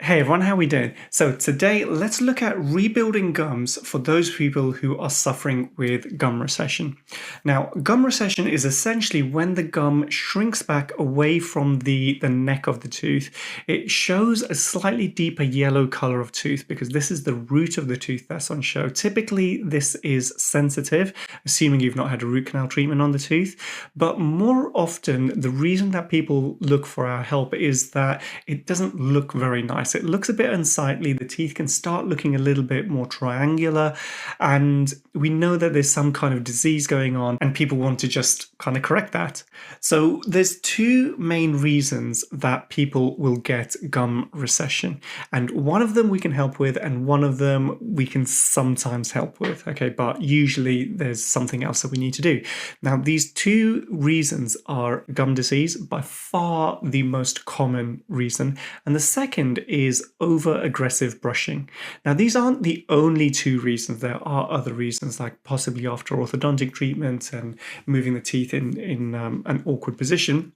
Hey everyone, how are we doing? So today let's look at rebuilding gums for those people who are suffering with gum recession. Now, gum recession is essentially when the gum shrinks back away from the neck of the tooth. It shows a slightly deeper yellow color of tooth because this is the root of the tooth that's on show. Typically, this is sensitive, assuming you've not had a root canal treatment on the tooth. But more often, the reason that people look for our help is that it doesn't look very nice. It looks a bit unsightly. The teeth can start looking a little bit more triangular, and we know that there's some kind of disease going on, and people want to just kind of correct that. So there's two main reasons that people will get gum recession, and one of them we can help with, and one of them we can sometimes help with. Okay, but usually there's something else that we need to do. Now, these two reasons are gum disease, by far the most common reason, and the second is over-aggressive brushing. Now, these aren't the only two reasons. There are other reasons, like possibly after orthodontic treatment and moving the teeth in an awkward position.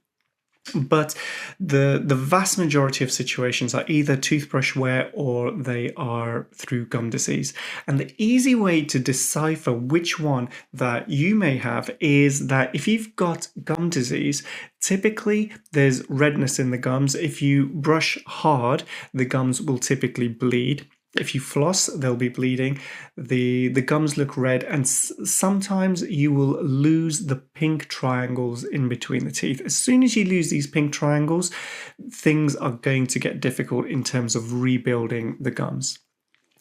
But the vast majority of situations are either toothbrush wear or they are through gum disease. And the easy way to decipher which one that you may have is that if you've got gum disease, typically there's redness in the gums. If you brush hard, the gums will typically bleed. If you floss, they'll be bleeding. The gums look red, and sometimes you will lose the pink triangles in between the teeth. As soon as you lose these pink triangles, things are going to get difficult in terms of rebuilding the gums.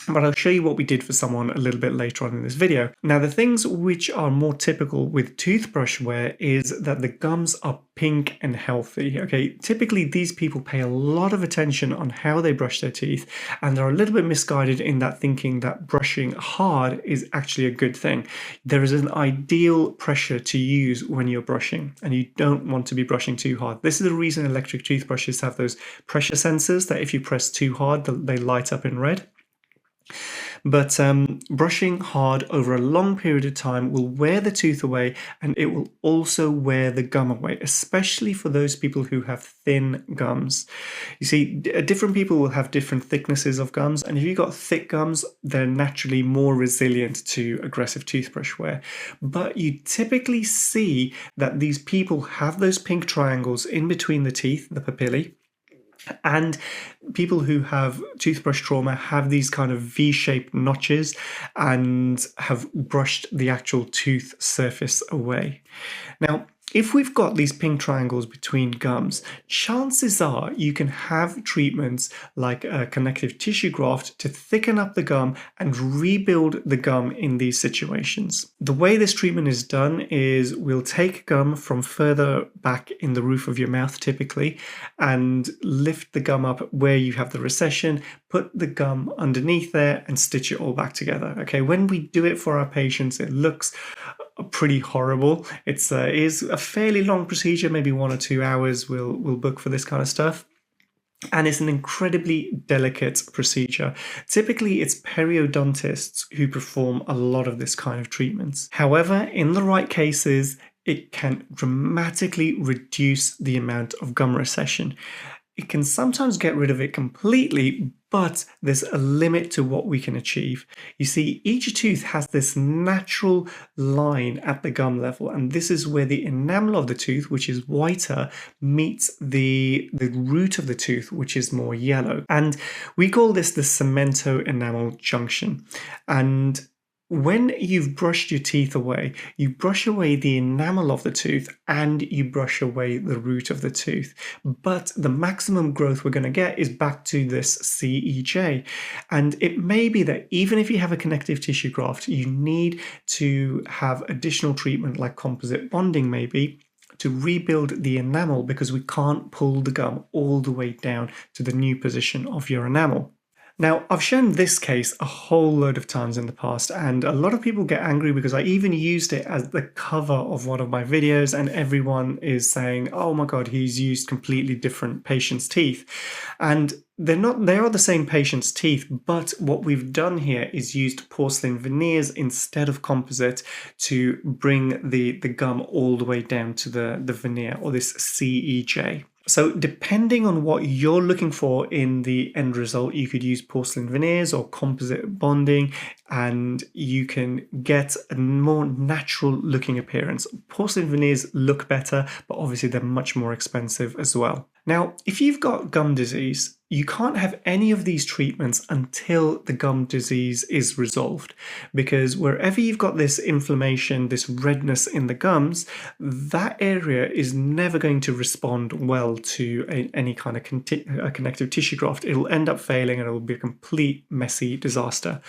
But I'll show you what we did for someone a little bit later on in this video. Now, the things which are more typical with toothbrush wear is that the gums are pink and healthy. Okay, typically these people pay a lot of attention on how they brush their teeth, and they're a little bit misguided in that thinking that brushing hard is actually a good thing. There is an ideal pressure to use when you're brushing, and you don't want to be brushing too hard. This is the reason electric toothbrushes have those pressure sensors that if you press too hard, they light up in red. But brushing hard over a long period of time will wear the tooth away, and it will also wear the gum away, especially for those people who have thin gums. You see, different people will have different thicknesses of gums, and if you've got thick gums, they're naturally more resilient to aggressive toothbrush wear. But you typically see that these people have those pink triangles in between the teeth, the papillae. And people who have toothbrush trauma have these kind of V-shaped notches and have brushed the actual tooth surface away. Now, if we've got these pink triangles between gums, chances are you can have treatments like a connective tissue graft to thicken up the gum and rebuild the gum in these situations. The way this treatment is done is we'll take gum from further back in the roof of your mouth typically and lift the gum up where you have the recession, put the gum underneath there and stitch it all back together. Okay, when we do it for our patients, it looks pretty horrible. It is a fairly long procedure, maybe 1 or 2 hours we'll book for this kind of stuff. And it's an incredibly delicate procedure. Typically, it's periodontists who perform a lot of this kind of treatments. However, in the right cases, it can dramatically reduce the amount of gum recession. It can sometimes get rid of it completely, but there's a limit to what we can achieve. You see, each tooth has this natural line at the gum level, and this is where the enamel of the tooth, which is whiter, meets the root of the tooth, which is more yellow. And we call this the cemento-enamel junction. And when you've brushed your teeth away, you brush away the enamel of the tooth and you brush away the root of the tooth. But the maximum growth we're going to get is back to this CEJ. And it may be that even if you have a connective tissue graft, you need to have additional treatment like composite bonding maybe to rebuild the enamel because we can't pull the gum all the way down to the new position of your enamel. Now, I've shown this case a whole load of times in the past, and a lot of people get angry because I even used it as the cover of one of my videos, and everyone is saying, oh my God, he's used completely different patients' teeth. And they are the same patient's teeth, but what we've done here is used porcelain veneers instead of composite to bring the gum all the way down to the veneer, or this CEJ. So depending on what you're looking for in the end result, you could use porcelain veneers or composite bonding, and you can get a more natural looking appearance. Porcelain veneers look better, but obviously they're much more expensive as well. Now, if you've got gum disease, you can't have any of these treatments until the gum disease is resolved, because wherever you've got this inflammation, this redness in the gums, that area is never going to respond well to any kind of connective tissue graft. It'll end up failing and it'll be a complete messy disaster.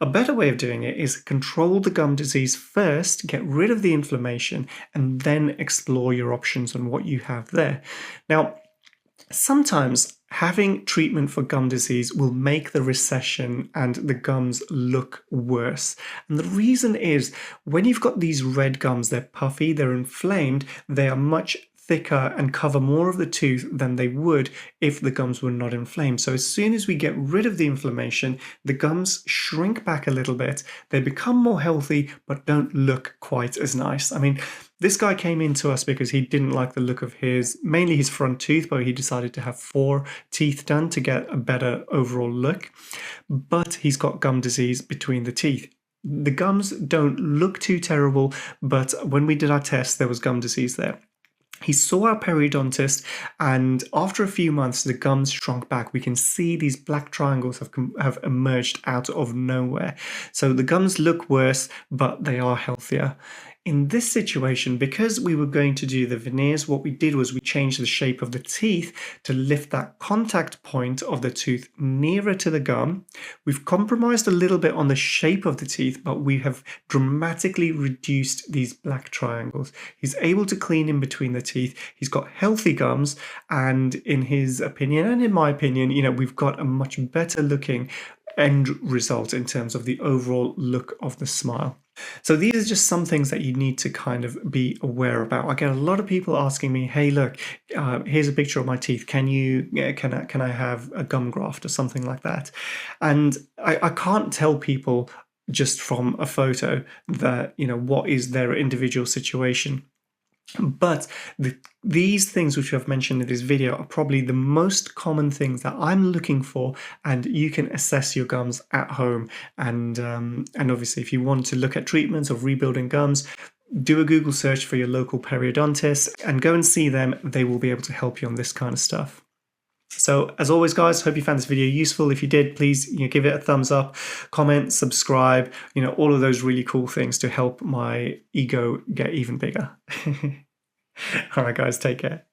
A better way of doing it is control the gum disease first, get rid of the inflammation, and then explore your options on what you have there. Now, sometimes having treatment for gum disease will make the recession and the gums look worse. And the reason is, when you've got these red gums, they're puffy, they're inflamed, they are much thicker and cover more of the tooth than they would if the gums were not inflamed. So as soon as we get rid of the inflammation, the gums shrink back a little bit, they become more healthy, but don't look quite as nice. I mean, this guy came in to us because he didn't like the look of mainly his front tooth, but he decided to have 4 teeth done to get a better overall look. But he's got gum disease between the teeth. The gums don't look too terrible, but when we did our test, there was gum disease there. He saw our periodontist, and after a few months, the gums shrunk back. We can see these black triangles have emerged out of nowhere. So the gums look worse, but they are healthier. In this situation, because we were going to do the veneers, what we did was we changed the shape of the teeth to lift that contact point of the tooth nearer to the gum. We've compromised a little bit on the shape of the teeth, but we have dramatically reduced these black triangles. He's able to clean in between the teeth. He's got healthy gums, and in his opinion, and in my opinion, we've got a much better looking end result in terms of the overall look of the smile. So these are just some things that you need to kind of be aware about. I get a lot of people asking me, hey, look, here's a picture of my teeth. Can I have a gum graft or something like that? And I can't tell people just from a photo that, what is their individual situation. But these things which I've mentioned in this video are probably the most common things that I'm looking for, and you can assess your gums at home. And obviously, if you want to look at treatments of rebuilding gums, do a Google search for your local periodontist and go and see them. They will be able to help you on this kind of stuff. So as always, guys, hope you found this video useful. If you did, please give it a thumbs up, comment, subscribe, all of those really cool things to help my ego get even bigger. All right, guys, take care.